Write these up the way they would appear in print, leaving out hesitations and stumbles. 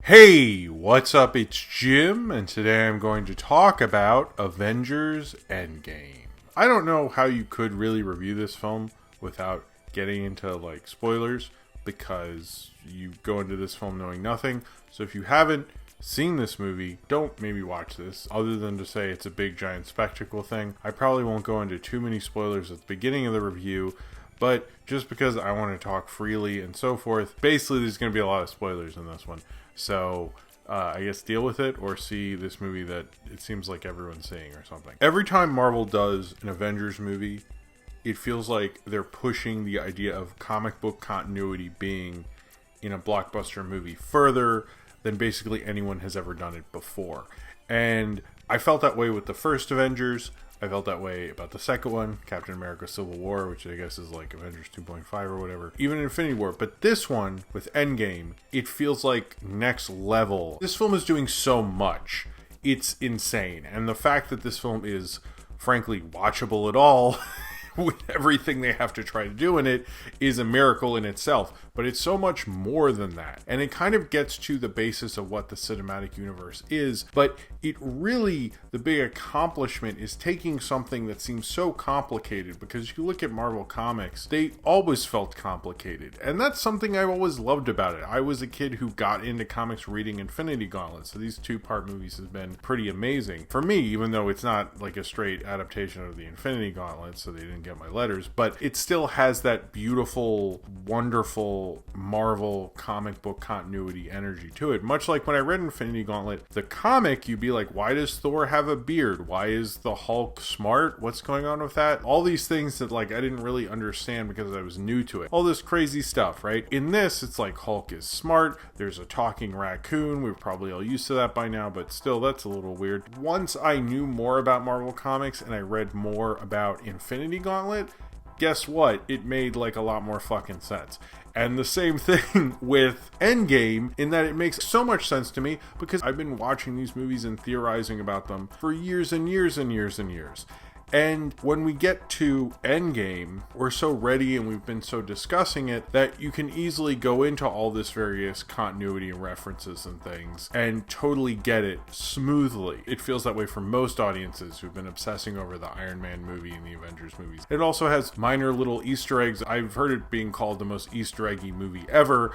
Hey, what's up? It's Jim, and today I'm going to talk about Avengers Endgame. I don't know how you could really review this film without getting into spoilers, because you go into this film knowing nothing. So if you haven't seen this movie, don't maybe watch this, other than to say it's a big giant spectacle thing. I probably won't go into too many spoilers at the beginning of the review, but just because I want to talk freely and so forth, basically there's going to be a lot of spoilers in this one. So I guess deal with it or see this movie that it seems like everyone's seeing or something. Every time Marvel does an Avengers movie, it feels like they're pushing the idea of comic book continuity being in a blockbuster movie further than basically anyone has ever done it before. And I felt that way with the first Avengers. I felt that way about the second one, Captain America Civil War, which I guess is like Avengers 2.5 or whatever. Even Infinity War. But this one, with Endgame, it feels like next level. This film is doing so much. It's insane. And the fact that this film is, frankly, watchable at all, with everything they have to try to do in it, is a miracle in itself. But it's so much more than that. And it kind of gets to the basis of what the cinematic universe is. But it really, the big accomplishment is taking something that seems so complicated. Because you look at Marvel Comics, they always felt complicated. And that's something I've always loved about it. I was a kid who got into comics reading Infinity Gauntlet. So these two-part movies have been pretty amazing. For me, even though it's not like a straight adaptation of the Infinity Gauntlet, so they didn't get my letters, but it still has that beautiful, wonderful Marvel comic book continuity energy to it. Much like when I read Infinity Gauntlet, the comic, you'd be like, why does Thor have a beard? Why is the Hulk smart? What's going on with that? All these things that I didn't really understand because I was new to it. All this crazy stuff, right? In this, it's like Hulk is smart. There's a talking raccoon. We're probably all used to that by now, but still, that's a little weird. Once I knew more about Marvel Comics and I read more about Infinity Gauntlet, guess what? It made a lot more fucking sense. And the same thing with Endgame, in that it makes so much sense to me because I've been watching these movies and theorizing about them for years and years and years and years. And when we get to Endgame, we're so ready and we've been so discussing it that you can easily go into all this various continuity and references and things and totally get it smoothly. It feels that way for most audiences who've been obsessing over the Iron Man movie and the Avengers movies. It also has minor little Easter eggs. I've heard it being called the most Easter eggy movie ever,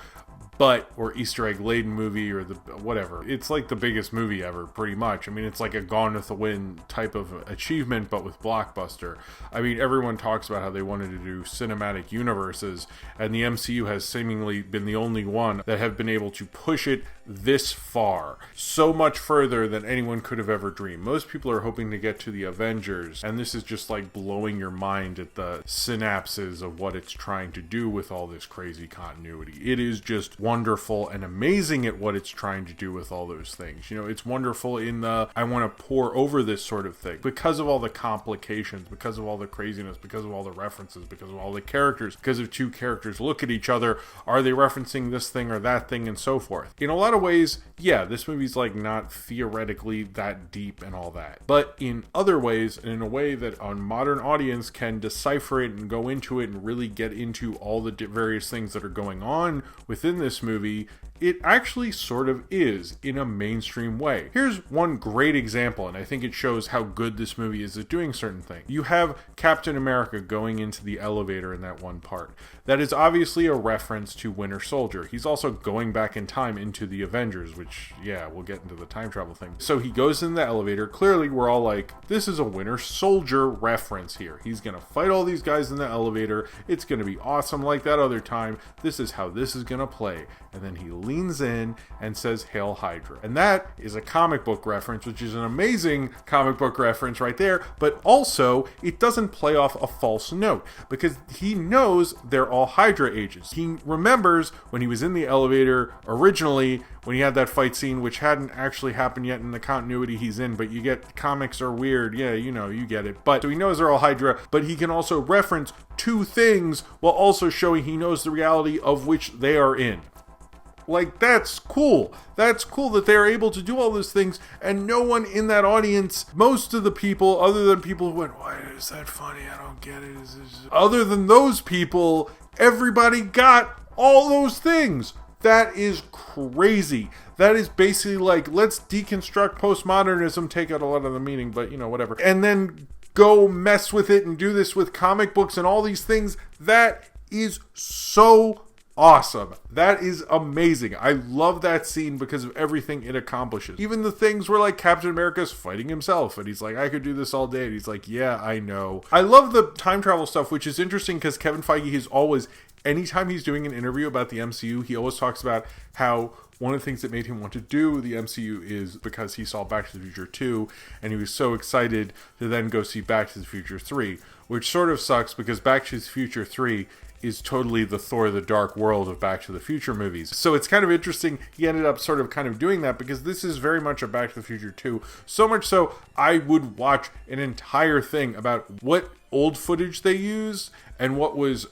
or Easter egg laden movie, or whatever. It's like the biggest movie ever, pretty much. I mean, it's like a Gone with the Wind type of achievement, but with blockbuster. I mean, everyone talks about how they wanted to do cinematic universes, and the MCU has seemingly been the only one that have been able to push it this far. So much further than anyone could have ever dreamed. Most people are hoping to get to the Avengers, and this is just blowing your mind at the synapses of what it's trying to do with all this crazy continuity. It is just wonderful and amazing at what it's trying to do with all those things. It's wonderful in the I want to pour over this sort of thing because of all the complications, because of all the craziness, because of all the references, because of all the characters, because if two characters look at each other, are they referencing this thing or that thing, and so forth. In a lot of ways, yeah, this movie's not theoretically that deep and all that, but in other ways, and in a way that a modern audience can decipher it and go into it and really get into all the various things that are going on within this movie, it actually sort of is in a mainstream way. Here's one great example, and I think it shows how good this movie is at doing certain things. You have Captain America going into the elevator in that one part. That is obviously a reference to Winter Soldier. He's also going back in time into the Avengers, which, yeah, we'll get into the time travel thing. So he goes in the elevator. Clearly, we're all like, this is a Winter Soldier reference here. He's going to fight all these guys in the elevator. It's going to be awesome like that other time. This is how this is going to play. And then he leans in and says, "Hail Hydra." And that is a comic book reference, which is an amazing comic book reference right there. But also, it doesn't play off a false note because he knows they're all Hydra agents. He remembers when he was in the elevator originally, when he had that fight scene, which hadn't actually happened yet in the continuity he's in, but you get comics are weird. Yeah, you get it. But so he knows they're all Hydra, but he can also reference two things while also showing he knows the reality of which they are in. That's cool. That's cool that they're able to do all those things, and no one in that audience, most of the people, other than people who went, "Why is that funny? I don't get it." Other than those people, everybody got all those things. That is crazy. that is basically like, let's deconstruct postmodernism, take out a lot of the meaning, but whatever. And then go mess with it and do this with comic books and all these things. That is so awesome. That is amazing. I love that scene because of everything it accomplishes. Even the things where like Captain America's fighting himself and he's like, I could do this all day. And he's like, yeah, I know. I love the time travel stuff, which is interesting because Kevin Feige is always, anytime he's doing an interview about the MCU, he always talks about how one of the things that made him want to do the MCU is because he saw Back to the Future 2 and he was so excited to then go see Back to the Future 3, which sort of sucks because Back to the Future 3 is totally the Thor the Dark World of Back to the Future movies. So it's kind of interesting he ended up sort of kind of doing that because this is very much a Back to the Future 2. So much so, I would watch an entire thing about what old footage they used and what was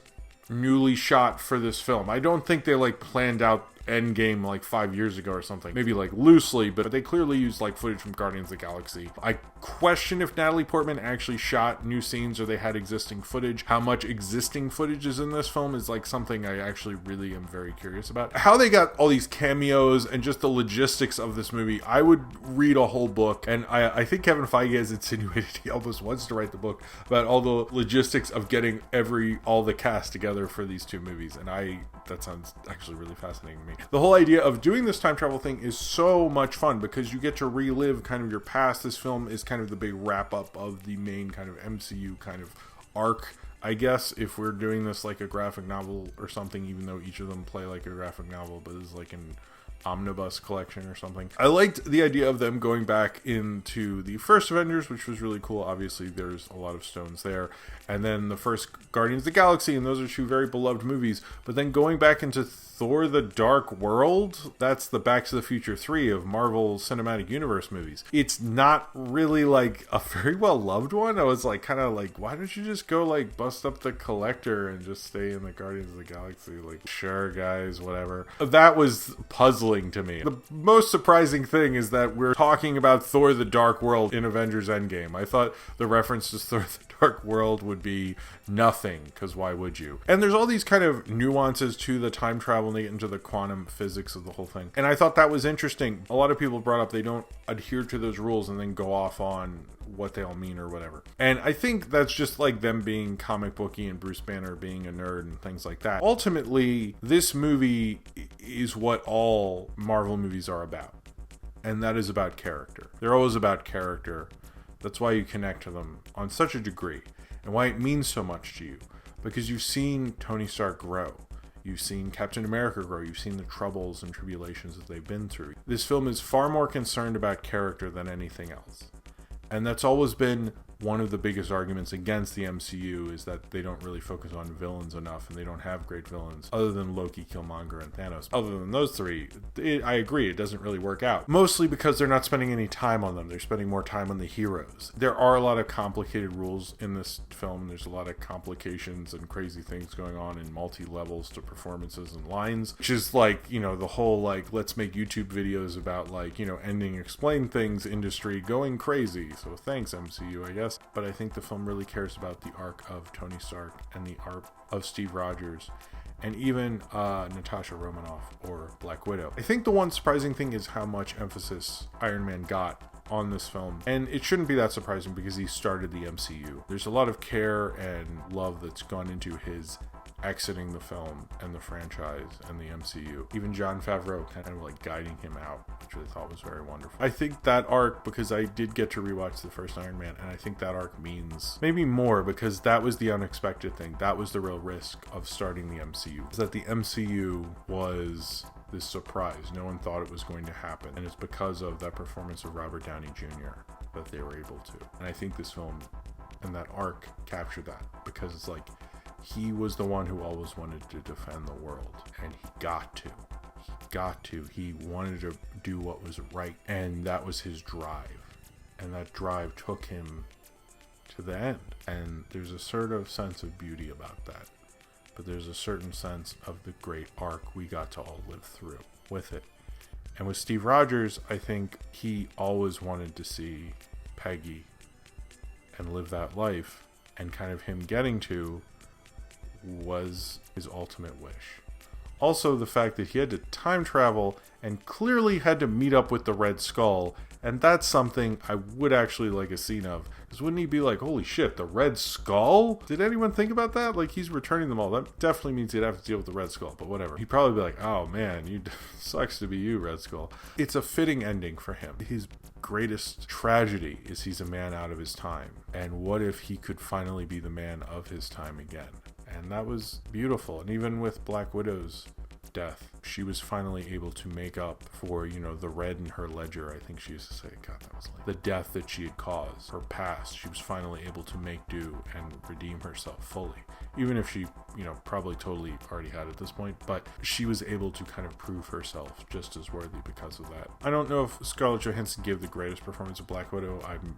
newly shot for this film. I don't think they like planned out Endgame like 5 years ago or something. Maybe like loosely, but they clearly used like footage from Guardians of the Galaxy. I question if Natalie Portman actually shot new scenes or they had existing footage. How much existing footage is in this film is like something I actually really am very curious about. How they got all these cameos and just the logistics of this movie. I would read a whole book, and I think Kevin Feige has insinuated he almost wants to write the book about all the logistics of getting all the cast together for these two movies, and that sounds actually really fascinating to me. The whole idea of doing this time travel thing is so much fun because you get to relive kind of your past. This film is kind of the big wrap up of the main kind of MCU kind of arc, I guess, if we're doing this like a graphic novel or something, even though each of them play like a graphic novel, but it's like an omnibus collection or something. I liked the idea of them going back into the first Avengers, which was really cool. Obviously, there's a lot of stones there. And then the first Guardians of the Galaxy, and those are two very beloved movies. But then going back into Thor the Dark World, that's the Back to the Future 3 of Marvel Cinematic Universe movies. It's not really like a very well loved one. I was like kind of like, why don't you just go like bust up the Collector and just stay in the Guardians of the Galaxy? Like, sure guys, whatever. That was puzzling to me. The most surprising thing is that we're talking about Thor the Dark World in Avengers Endgame. I thought the reference to Thor the Dark World would be nothing, because why would you? And there's all these kind of nuances to the time travel and they get into the quantum physics of the whole thing. And I thought that was interesting. A lot of people brought up they don't adhere to those rules and then go off on what they all mean or whatever. And I think that's just like them being comic booky and Bruce Banner being a nerd and things like that. Ultimately, this movie is what all Marvel movies are about. And that is about character. They're always about character. That's why you connect to them on such a degree and why it means so much to you. Because you've seen Tony Stark grow. You've seen Captain America grow. You've seen the troubles and tribulations that they've been through. This film is far more concerned about character than anything else. And that's always been one of the biggest arguments against the MCU, is that they don't really focus on villains enough and they don't have great villains other than Loki, Killmonger, and Thanos. Other than those three, I agree, it doesn't really work out. Mostly because they're not spending any time on them. They're spending more time on the heroes. There are a lot of complicated rules in this film. There's a lot of complications and crazy things going on in multi-levels to performances and lines, which is like, the whole like, let's make YouTube videos about like, ending explain things industry going crazy. So thanks MCU, I guess. But I think the film really cares about the arc of Tony Stark and the arc of Steve Rogers and even Natasha Romanoff or Black Widow. I think the one surprising thing is how much emphasis Iron Man got on this film. And it shouldn't be that surprising because he started the MCU. There's a lot of care and love that's gone into his exiting the film and the franchise and the MCU. Even Jon Favreau kind of like guiding him out, which I thought was very wonderful. I think that arc, because I did get to rewatch the first Iron Man, and I think that arc means maybe more because that was the unexpected thing. That was the real risk of starting the MCU, is that the MCU was this surprise. No one thought it was going to happen. And it's because of that performance of Robert Downey Jr. that they were able to. And I think this film and that arc captured that, because it's like, he was the one who always wanted to defend the world, and he got to. He wanted to do what was right, and that was his drive. And that drive took him to the end. And there's a sort of sense of beauty about that. But there's a certain sense of the great arc we got to all live through with it. And with Steve Rogers, I think he always wanted to see Peggy and live that life, and kind of him getting to was his ultimate wish. Also, the fact that he had to time travel and clearly had to meet up with the Red Skull. And that's something I would actually like a scene of. Because wouldn't he be like, holy shit, the Red Skull? Did anyone think about that? Like, he's returning them all. That definitely means he'd have to deal with the Red Skull, but whatever. He'd probably be like, oh man, sucks to be you, Red Skull. It's a fitting ending for him. His greatest tragedy is he's a man out of his time. And what if he could finally be the man of his time again? And that was beautiful. And even with Black Widow's death, she was finally able to make up for, the red in her ledger. I think she used to say, God, that was like the death that she had caused, her past. She was finally able to make do and redeem herself fully, even if she, probably totally already had at this point, but she was able to kind of prove herself just as worthy because of that. I don't know if Scarlett Johansson gave the greatest performance of Black Widow. I'm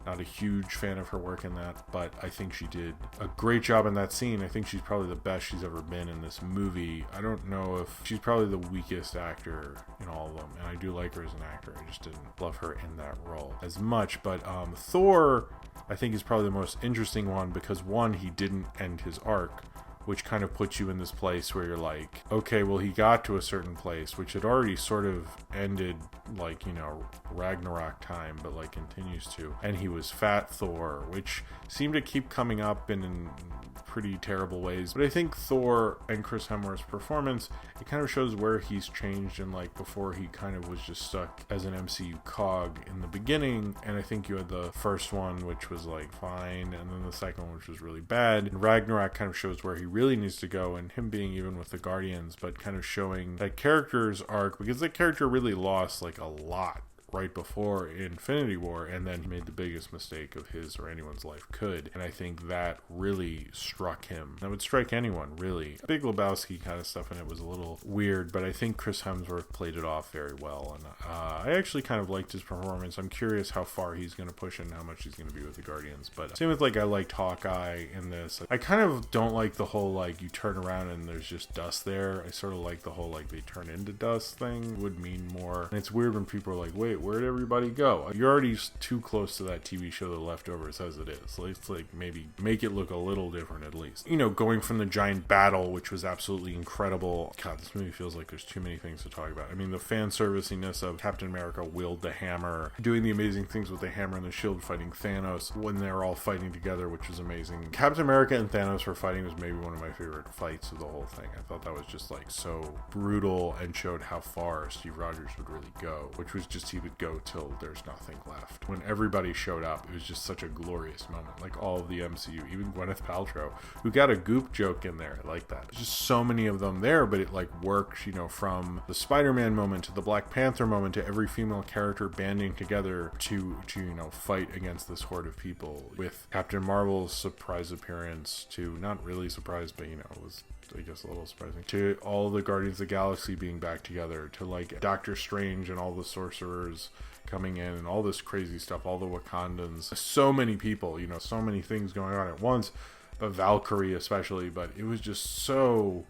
not a huge fan of her work in that, but I think she did a great job in that scene. I think she's probably the best she's ever been in this movie. I don't know if she's probably the weakest actor in all of them, and I do like her as an actor. I just didn't love her in that role as much. But Thor, I think, is probably the most interesting one because, one, he didn't end his arc, which kind of puts you in this place where you're like, okay, well, he got to a certain place, which had already sort of ended, like, Ragnarok time, but, like, continues to. And he was Fat Thor, which seemed to keep coming up in pretty terrible ways. But I think Thor and Chris Hemsworth's performance, it kind of shows where he's changed, and, like, before he kind of was just stuck as an MCU cog in the beginning. And I think you had the first one, which was, like, fine, and then the second one, which was really bad. And Ragnarok kind of shows where he really needs to go, and him being even with the Guardians, but kind of showing that character's arc, because that character really lost like a lot right before Infinity War, and then he made the biggest mistake of his or anyone's life could, and I think that really struck him. That would strike anyone, really. Big Lebowski kind of stuff in it was a little weird, but I think Chris Hemsworth played it off very well, and I actually kind of liked his performance. I'm curious how far he's going to push and how much he's going to be with the Guardians, but same with, like, I liked Hawkeye in this. I kind of don't like the whole, like, you turn around and there's just dust there. I sort of like the whole, like, they turn into dust thing. Would mean more, and it's weird when people are like, wait, where'd everybody go? You're already too close to that TV show, The Leftovers, as it is. Let's, like, maybe make it look a little different at least. Going from the giant battle, which was absolutely incredible. God, this movie feels like there's too many things to talk about. I mean, the fan serviciness of Captain America wield the hammer, doing the amazing things with the hammer and the shield, fighting Thanos when they're all fighting together, which was amazing. Captain America and Thanos for fighting was maybe one of my favorite fights of the whole thing. I thought that was just, like, so brutal and showed how far Steve Rogers would really go, which was just he would go till there's nothing left. When everybody showed up, it was just such a glorious moment. Like, all of the MCU, even Gwyneth Paltrow, who got a goop joke in there. I like that. There's just so many of them there, but it, like, worked, from the Spider-Man moment to the Black Panther moment to every female character banding together to fight against this horde of people, with Captain Marvel's surprise appearance to, not really surprised, but, it was, I guess, a little surprising, to all the Guardians of the Galaxy being back together, to, like, Doctor Strange and all the sorcerers coming in and all this crazy stuff, all the Wakandans, so many people, so many things going on at once, but Valkyrie especially. But it was just so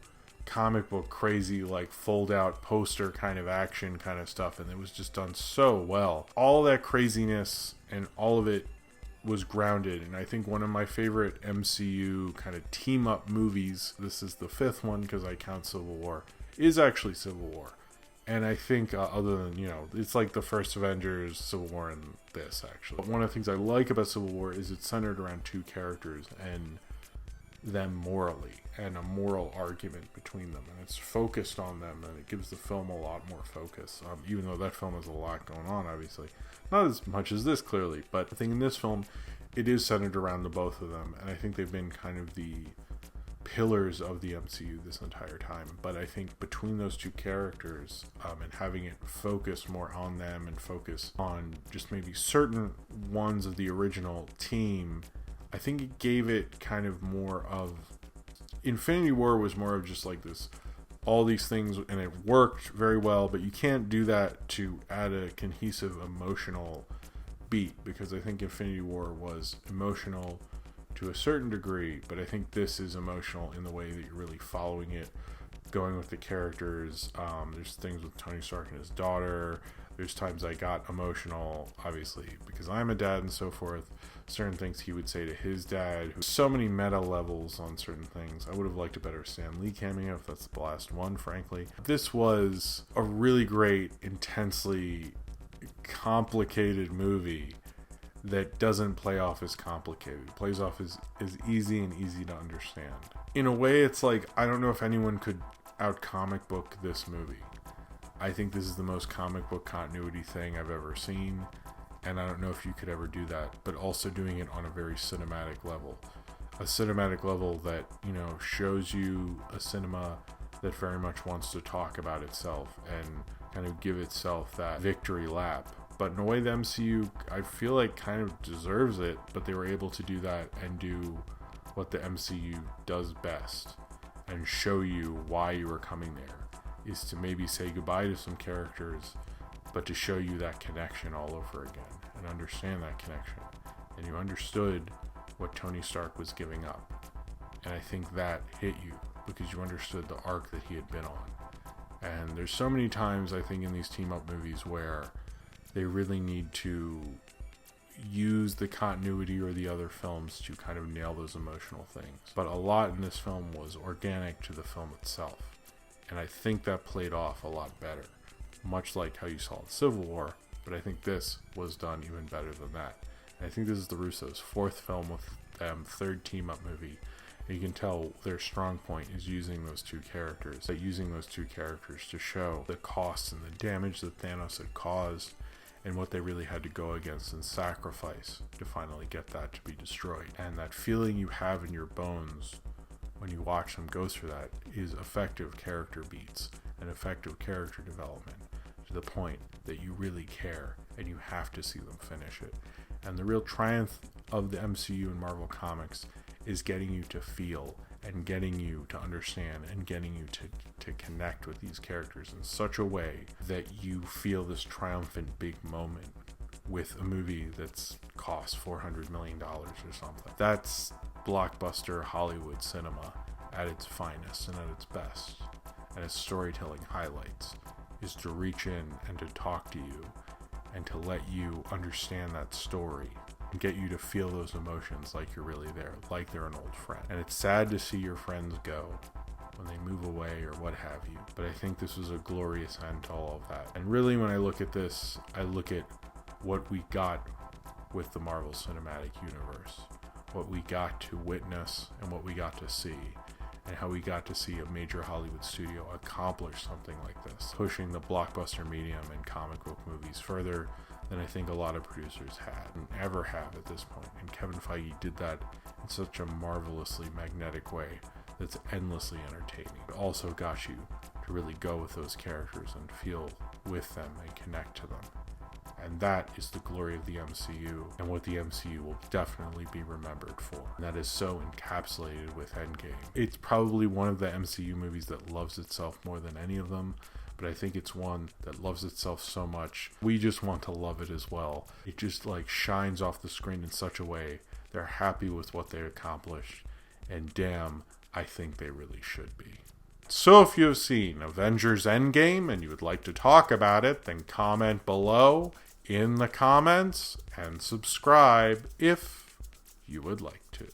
comic book crazy, like fold out poster kind of action kind of stuff, and it was just done so well. All that craziness and all of it was grounded, and I think one of my favorite MCU kind of team up movies, this is the fifth one because I count Civil War, is actually Civil War. And I think other than, it's like the first Avengers, Civil War, and this, actually. But one of the things I like about Civil War is it's centered around two characters and them morally, and a moral argument between them, and it's focused on them, and it gives the film a lot more focus, even though that film has a lot going on, obviously. Not as much as this, clearly, but I think in this film, it is centered around the both of them, and I think they've been kind of the pillars of the MCU this entire time. But I think between those two characters, and having it focus more on them and focus on just maybe certain ones of the original team, I think it gave it kind of more of... Infinity War was more of just like this, all these things, and it worked very well, but you can't do that to add a cohesive emotional beat, because I think Infinity War was emotional to a certain degree, but I think this is emotional in the way that you're really following it, going with the characters. There's things with Tony Stark and his daughter. There's times I got emotional, obviously, because I'm a dad and so forth. Certain things he would say to his dad. So many meta levels on certain things. I would have liked a better Stan Lee cameo, if that's the last one, frankly. This was a really great, intensely complicated movie that doesn't play off as complicated. It plays off as easy and easy to understand. In a way, it's like, I don't know if anyone could out comic book this movie. I think this is the most comic book continuity thing I've ever seen, and I don't know if you could ever do that, but also doing it on a very cinematic level. A cinematic level that, you know, shows you a cinema that very much wants to talk about itself and kind of give itself that victory lap. But in a way, the MCU, I feel like, kind of deserves it, but they were able to do that and do what the MCU does best and show you why you were coming there, is to maybe say goodbye to some characters, but to show you that connection all over again and understand that connection. And you understood what Tony Stark was giving up. And I think that hit you because you understood the arc that he had been on. And there's so many times, I think, in these team-up movies where they really need to use the continuity or the other films to kind of nail those emotional things. But a lot in this film was organic to the film itself. And I think that played off a lot better. Much like how you saw in Civil War, but I think this was done even better than that. And I think this is the Russos' fourth film with them, third team-up movie. And you can tell their strong point is using those two characters. But using those two characters to show the cost and the damage that Thanos had caused and what they really had to go against and sacrifice to finally get that to be destroyed. And that feeling you have in your bones when you watch them go through that is effective character beats and effective character development to the point that you really care and you have to see them finish it. And the real triumph of the MCU and Marvel Comics is getting you to feel and getting you to understand and getting you to connect with these characters in such a way that you feel this triumphant big moment with a movie that's cost $400 million or something. That's blockbuster Hollywood cinema at its finest and at its best, and its storytelling highlights, is to reach in and to talk to you and to let you understand that story and get you to feel those emotions like you're really there, like they're an old friend. And it's sad to see your friends go when they move away or what have you, but I think this was a glorious end to all of that. And really, when I look at this, I look at what we got with the Marvel Cinematic Universe, what we got to witness and what we got to see, and how we got to see a major Hollywood studio accomplish something like this, pushing the blockbuster medium and comic book movies further than I think a lot of producers had and ever have at this point. And Kevin Feige did that in such a marvelously magnetic way that's endlessly entertaining. It also got you to really go with those characters and feel with them and connect to them. And that is the glory of the MCU, and what the MCU will definitely be remembered for. And that is so encapsulated with Endgame. It's probably one of the MCU movies that loves itself more than any of them, but I think it's one that loves itself so much, we just want to love it as well. It just like shines off the screen in such a way. They're happy with what they accomplished, and damn, I think they really should be. So if you have seen Avengers Endgame and you would like to talk about it, then comment below in the comments and subscribe if you would like to.